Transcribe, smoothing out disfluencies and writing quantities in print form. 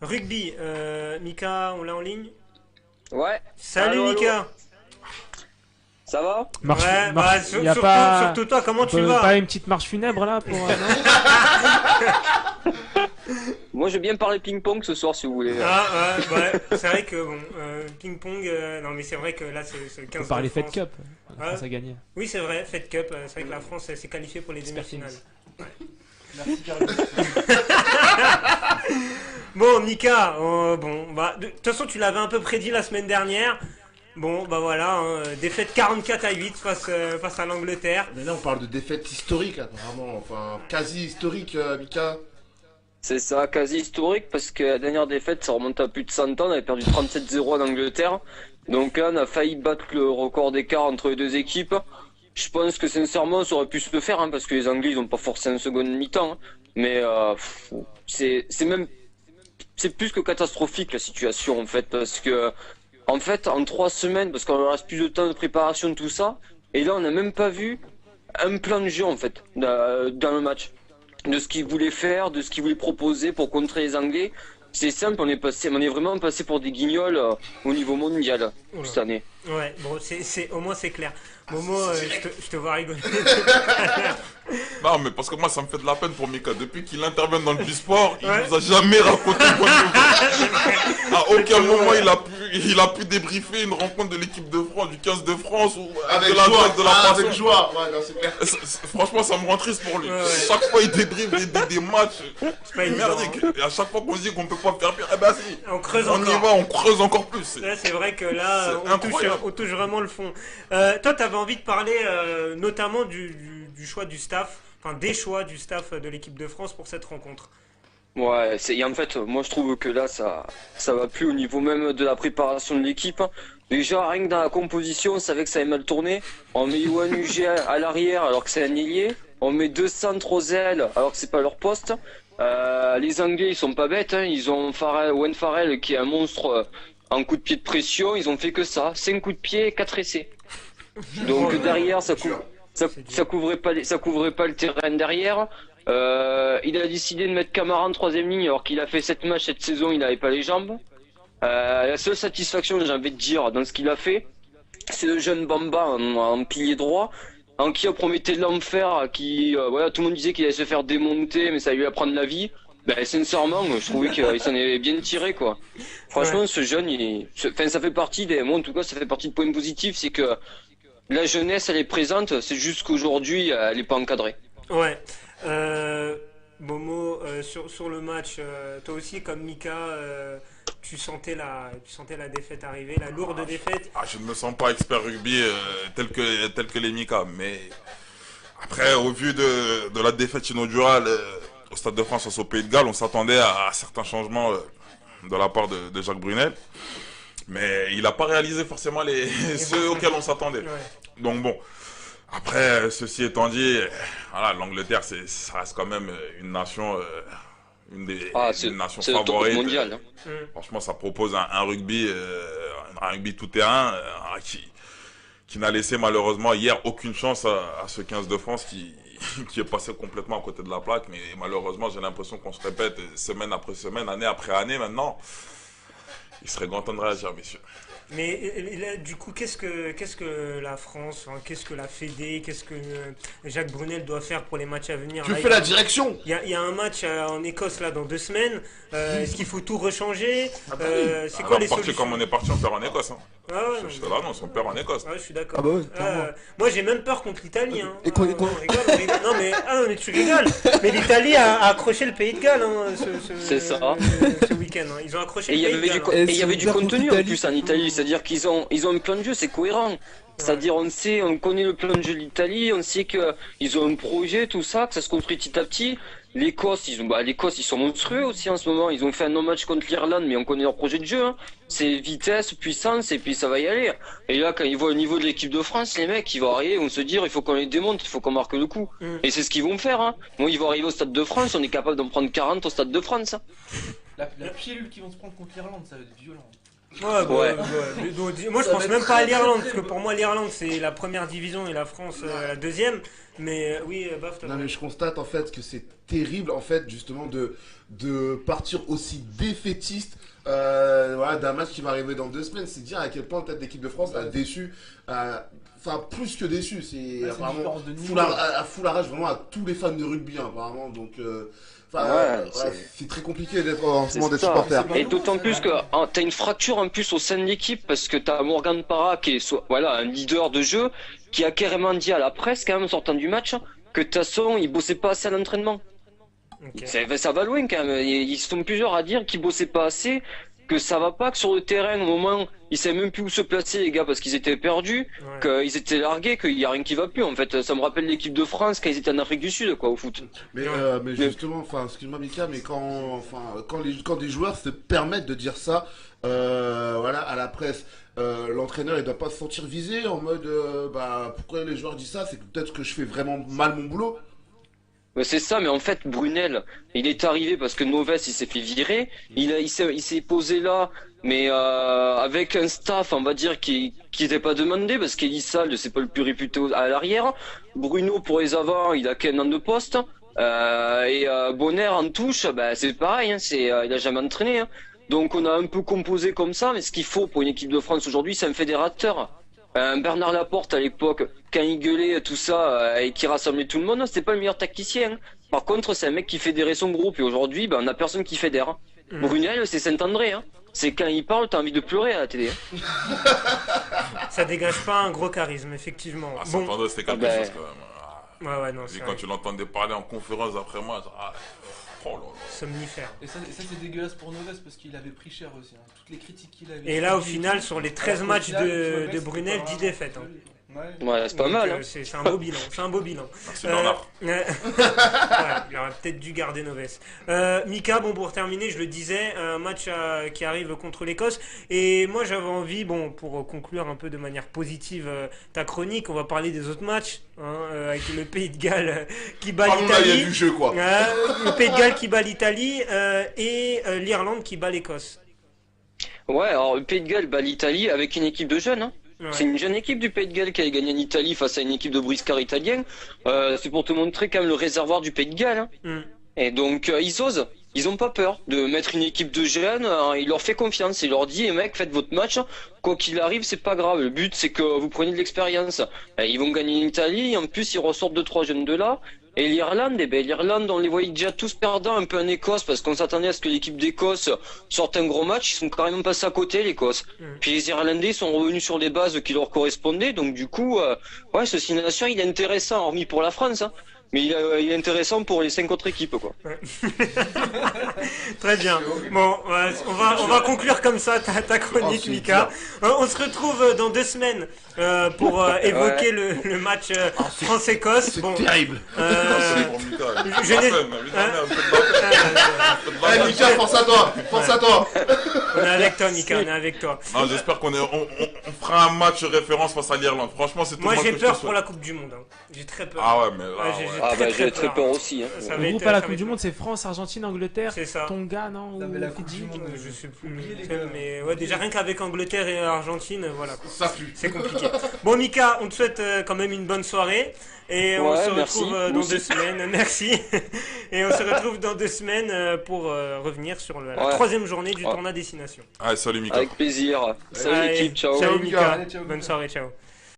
Rugby, Mika, on l'a en ligne? Ouais. Salut Allô, allô. Mika. Ça va? Marche, Ouais, marche- bah, y a surtout, pas, surtout toi, comment tu pas vas? une petite marche funèbre là pour. Moi, je vais bien parler ping-pong ce soir si vous voulez. Ah, ouais, c'est vrai que bon, ping-pong, non mais c'est vrai que là c'est le On 15 peut parler de Fed France. Cup. La Ouais. France a gagné. Oui, c'est vrai, Fed Cup, c'est vrai que la France s'est qualifiée pour les demi-finales. Merci Karim. Bon, Mika, bon, bah, de toute façon, tu l'avais un peu prédit la semaine dernière. Bon, bah voilà, hein, défaite 44-8 face à l'Angleterre. Mais là on parle de défaite historique apparemment, enfin quasi historique Mika. C'est ça, quasi historique parce que la dernière défaite, ça remonte à plus de 100 ans. On avait perdu 37-0 en Angleterre. Donc là, on a failli battre le record d'écart entre les deux équipes. Je pense que sincèrement, ça aurait pu se faire parce que les Anglais, ils ont pas forcé un second mi-temps. Mais c'est même c'est plus que catastrophique la situation en fait parce que en fait en 3 semaines parce qu'on reste plus de temps de préparation tout ça et là on n'a même pas vu un plan de jeu en fait dans le match de ce qu'ils voulaient faire, de ce qu'ils voulaient proposer pour contrer les Anglais. C'est simple, on est vraiment passé pour des guignols au niveau mondial cette année. Ouais, bon, au moins c'est clair. Momo, je te vois rigoler. Non, mais parce que moi, ça me fait de la peine pour Mika. Depuis qu'il intervient dans le sport, il Ouais. nous a jamais raconté une bonne nouvelle. À aucun moment, il a pu débriefer une rencontre de l'équipe de France, du 15 de France, ou Avec de la joie, de la avec façon. joie, ouais, non, c'est clair. Franchement, ça me rend triste pour lui. Ouais. Chaque fois, il débriefe des matchs. C'est pas évident, Merdique. Et à chaque fois qu'on se dit qu'on peut pas faire pire, eh ben si. On creuse On y encore. va, on creuse encore plus. Là, c'est vrai que là, C'est incroyable. on touche vraiment le fond. Toi, tu avais envie de parler notamment du choix du staff, enfin des choix du staff de l'équipe de France pour cette rencontre. Ouais, et en fait, moi je trouve que là, ça va plus au niveau même de la préparation de l'équipe. Déjà, rien que dans la composition, on savait que ça allait mal tourner. On met Yohan UG à l'arrière alors que c'est un ailier. On met deux centres aux ailes alors que c'est pas leur poste. Les Anglais, ils sont pas bêtes, hein. Ils ont Owen Farrell qui est un monstre en coup de pied de pression. Ils ont fait que ça. 5 coups de pied, 4 essais. Donc derrière, ça couvrait pas le terrain derrière. Il a décidé de mettre Camara en troisième ligne alors qu'il a fait 7 matchs cette saison, il n'avait pas les jambes. La seule satisfaction, j'ai envie de dire, dans ce qu'il a fait, c'est le jeune Bamba en pilier droit, en qui on promettait de l'enfer, qui, voilà, tout le monde disait qu'il allait se faire démonter, mais ça allait lui apprendre la vie. Ben, sincèrement, je trouvais qu'il s'en est bien tiré, quoi. Franchement, Ouais. ce jeune, enfin, ça fait partie moi, en tout cas, ça fait partie de points positifs, c'est que la jeunesse, elle est présente, c'est juste qu'aujourd'hui, elle est pas encadrée. Ouais. Momo, sur le match, toi aussi, comme Mika, tu sentais la défaite arriver, la lourde défaite. Ah, je ne me sens pas expert rugby tel que les Mika, mais après, au vu de la défaite inaugurale au Stade de France face au Pays de Galles, on s'attendait à certains changements de la part de Jacques Brunel, mais il n'a pas réalisé forcément ceux auxquels on s'attendait. Ouais. Donc bon, après, ceci étant dit, voilà, l'Angleterre, ça reste quand même une nation, C'est une nation c'est le top favorite. mondial. Hein. Franchement, ça propose un rugby, un rugby tout terrain qui n'a laissé malheureusement hier aucune chance à ce 15 de France qui est passé complètement à côté de la plaque. Mais malheureusement, j'ai l'impression qu'on se répète semaine après semaine, année après année maintenant. Il serait grand temps de réagir, messieurs. Mais là, du coup, qu'est-ce que la France, hein, qu'est-ce que la Fédé, qu'est-ce que Jacques Brunel doit faire pour les matchs à venir? Tu Là, fais la direction. il y a un match en Écosse là dans 2 semaines. Est-ce qu'il faut tout rechanger? C'est Ah, quoi on les partit solutions? comme on est parti, on perd en Écosse. Hein. Ah ouais, non, Je te l'annonce, on perd en Écosse. ouais, je suis d'accord. Ah bah ouais, clairement. Moi j'ai même peur contre l'Italie. Hein. Et qu'on- on rigole, on rigole. Non mais tu rigoles. Mais l'Italie a accroché le Pays de Galles hein, C'est ça. ce week-end. Hein. Ils ont accroché Et le il y Pays de avait du, Galles. co- Hein. et il y avait du si on perd contenu contre en plus en Italie, c'est-à-dire qu'ils ont un plan de jeu, c'est cohérent. C'est-à-dire on connaît le plan de jeu de l'Italie, on sait que ils ont un projet, tout ça, que ça se construit petit à petit. L'Écosse, l'Écosse, ils sont monstrueux aussi en ce moment. Ils ont fait un non-match contre l'Irlande, mais on connaît leur projet de jeu. Hein. C'est vitesse, puissance, et puis ça va y aller. Et là, quand ils voient le niveau de l'équipe de France, les mecs, ils vont arriver, ils vont se dire, il faut qu'on les démonte, il faut qu'on marque le coup. Et c'est ce qu'ils vont faire. Hein. Moi, ils vont arriver au Stade de France, on est capable d'en prendre 40 au Stade de France. Hein. La pilule qu'ils vont se prendre contre l'Irlande, ça va être violent. Ouais. Moi je pense même pas à l'Irlande, parce que pour moi l'Irlande c'est la première division et la France la deuxième. Mais oui, Baf, t'as Non mais je constate en fait que c'est terrible en fait justement de partir aussi défaitiste voilà, d'un match qui va arriver dans 2 semaines. C'est dire à quel point peut-être l'équipe de France a déçu, enfin plus que déçu, c'est apparemment fout la rage vraiment à tous les fans de rugby hein, apparemment. Donc c'est très compliqué d'être en ce moment d'être supporter. Et d'autant plus que t'as une fracture en plus au sein de l'équipe parce que t'as Morgan Parra qui est voilà un leader de jeu qui a carrément dit à la presse quand même en sortant du match que de toute façon il bossait pas assez à l'entraînement. Okay. Ça va loin quand même. Ils sont plusieurs à dire qu'ils bossaient pas assez, que ça va pas, que sur le terrain au moment ils savaient même plus où se placer les gars parce qu'ils étaient perdus, qu'ils étaient largués, qu'il y a rien qui va plus en fait. Ça me rappelle l'équipe de France quand ils étaient en Afrique du Sud quoi au foot. Mais justement, enfin excuse-moi Mika, mais quand des joueurs se permettent de dire ça, voilà à la presse. L'entraîneur il doit pas se sentir visé en mode pourquoi les joueurs disent ça, c'est peut-être que je fais vraiment mal mon boulot. Ouais, c'est ça, mais en fait, Brunel, il est arrivé parce que Noves, il s'est fait virer. Il s'est posé là, mais avec un staff, on va dire, qui n'était pas demandé parce qu'Elissalde, c'est pas le plus réputé à l'arrière. Bruno, pour les avants, il a qu'un an de poste. Et Bonner en touche, c'est pareil, hein, il a jamais entraîné. Hein. Donc on a un peu composé comme ça, mais ce qu'il faut pour une équipe de France aujourd'hui, c'est un fédérateur. Bernard Laporte à l'époque, quand il gueulait tout ça et qui rassemblait tout le monde, c'était pas le meilleur tacticien. Par contre, c'est un mec qui fédérait son groupe et aujourd'hui, on a personne qui fédère. Brunel, c'est Saint-André. Hein. C'est quand il parle, t'as envie de pleurer à la télé. Hein. Ça dégage pas un gros charisme, effectivement. Saint-André, c'était quelque chose quand même. Ouais, non, et quand tu l'entendais parler en conférence après moi, oh là là. Somnifère. Et ça c'est dégueulasse pour Noves parce qu'il avait pris cher aussi. Hein. Toutes les critiques qu'il avait. Et là, au final, sur les 13 matchs de Brunel, 10 défaites. Hein. Ouais, c'est pas mal. Hein. C'est un beau bilan. C'est un beau bilan. Merci Bernard. Il aurait peut-être dû garder Noves. Mika, pour terminer, je le disais, un match qui arrive contre l'Écosse. Et moi, j'avais envie, pour conclure un peu de manière positive ta chronique, on va parler des autres matchs. Avec le Pays de Galles qui bat l'Italie. Il y a du jeu, quoi. Le Pays de Galles qui bat l'Italie et l'Irlande qui bat l'Écosse. Ouais, alors le Pays de Galles bat l'Italie avec une équipe de jeunes. Hein. Ouais. C'est une jeune équipe du Pays de Galles qui a gagné en Italie face à une équipe de briscards italiens. C'est pour te montrer quand même le réservoir du Pays de Galles. Hein. Et donc ils osent. Ils ont pas peur de mettre une équipe de jeunes. Il leur fait confiance. Il leur dit, mec, faites votre match. Quoi qu'il arrive, c'est pas grave. Le but, c'est que vous preniez de l'expérience. Ils vont gagner en Italie. En plus, ils ressortent 2-3 jeunes de là. Et l'Irlande, l'Irlande, on les voyait déjà tous perdants un peu en Écosse parce qu'on s'attendait à ce que l'équipe d'Écosse sorte un gros match. Ils sont carrément passés à côté, l'Écosse. Puis les Irlandais sont revenus sur des bases qui leur correspondaient. Donc du coup, ce Six Nations, il est intéressant, hormis pour la France. Hein. Mais il est intéressant pour les 5 autres équipes, quoi. Ouais. Très bien. Bon, on va conclure comme ça ta chronique, Mika. On se retrouve dans 2 semaines pour évoquer le match France-Écosse. C'est terrible. Mika, pense à toi. Pense à toi. On est avec toi, Mika. On est avec toi. Non, j'espère qu'on fera un match référence face à l'Irlande. Franchement, c'est tout. Moi, j'ai peur pour la Coupe du Monde. J'ai très peur. Ah ouais, mais j'ai très peur aussi. Hein. Le groupe à la Coupe du Monde, c'est France, Argentine, Angleterre, ça. Tonga, non ou la Coupe du Monde, je sais plus. Mais ouais, déjà rien qu'avec Angleterre et Argentine, voilà. Ça pue. C'est compliqué. Bon, Mika, on te souhaite quand même une bonne soirée. Et on se retrouve dans 2 semaines. Merci. Et on se retrouve dans 2 semaines pour revenir sur la 3e journée du tournoi Destination. Allez, salut Mika. Avec plaisir. Salut l'équipe, ciao. Salut Mika. Bonne soirée, ciao.